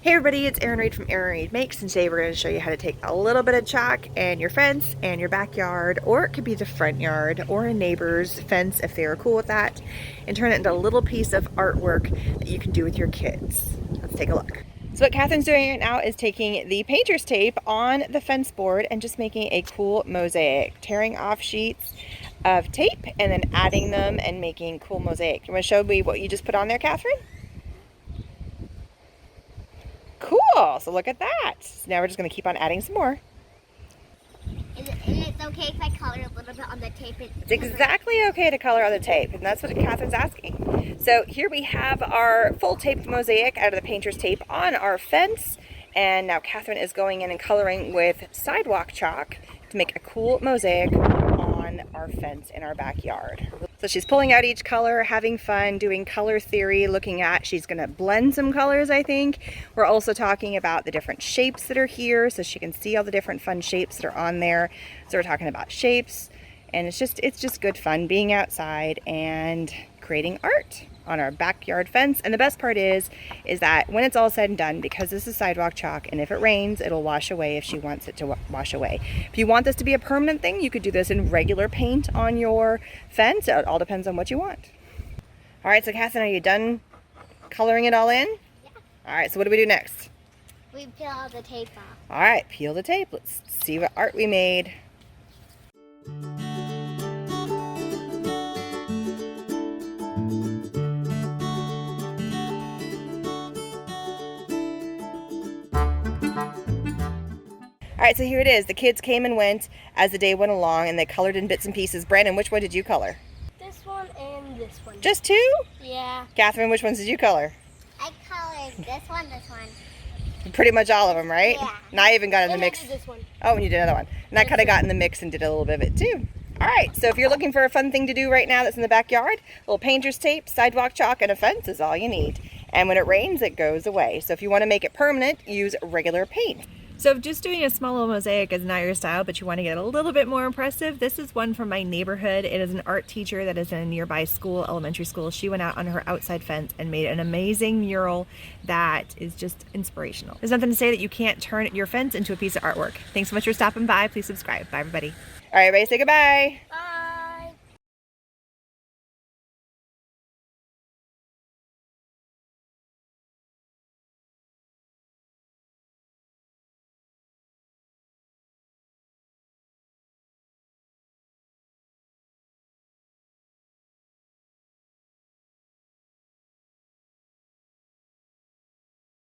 Hey everybody, it's Erin Reed from Erin Reed Makes, and today we're going to show you how to take a little bit of chalk and your fence and your backyard, or it could be the front yard or a neighbor's fence if they're cool with that, and turn it into a little piece of artwork that you can do with your kids. Let's take a look. So what Catherine's doing right now is taking the painter's tape on the fence board and just making a cool mosaic, tearing off sheets of tape and then adding them and making cool mosaic. You want to show me what you just put on there, Catherine? Cool, so look at that. So now we're just going to keep on adding some more. And it's okay if I color a little bit on the tape? It's exactly okay to color on the tape, and that's what Catherine's asking. So here we have our full taped mosaic out of the painter's tape on our fence, and now Catherine is going in and coloring with Sidewalk Chalk to make a cool mosaic on our fence in our backyard. So she's pulling out each color, having fun, doing color theory, looking at, she's going to blend some colors, I think. We're also talking about the different shapes that are here so she can see all the different fun shapes that are on there. So we're talking about shapes, and it's just good fun being outside and creating art on our backyard fence. And the best part is that when it's all said and done, because this is Sidewalk Chalk, and if it rains, it'll wash away if she wants it to wash away. If you want this to be a permanent thing, you could do this in regular paint on your fence. It all depends on what you want. All right, so Catherine, are you done coloring it all in? Yeah. All right, so what do we do next? We peel all the tape off. All right, peel the tape. Let's see what art we made. All right, so here it is. The kids came and went as the day went along, and they colored in bits and pieces. Brandon, which one did you color? This one and this one. Just two? Yeah. Catherine, which ones did you color? I colored this one. Pretty much all of them, right? Yeah. And I even got in the And mix. I did this one. Oh, and you did another one. And I kind of got in the mix and did a little bit of it too. All right, so if you're looking for a fun thing to do right now that's in the backyard, a little painter's tape, sidewalk chalk, and a fence is all you need. And when it rains, it goes away. So if you want to make it permanent, use regular paint. So if just doing a small little mosaic is not your style, but you want to get a little bit more impressive, this is one from my neighborhood. It is an art teacher that is in a nearby school, elementary school. She went out on her outside fence and made an amazing mural that is just inspirational. There's nothing to say that you can't turn your fence into a piece of artwork. Thanks so much for stopping by. Please subscribe. Bye, everybody. All right, everybody say goodbye. Bye.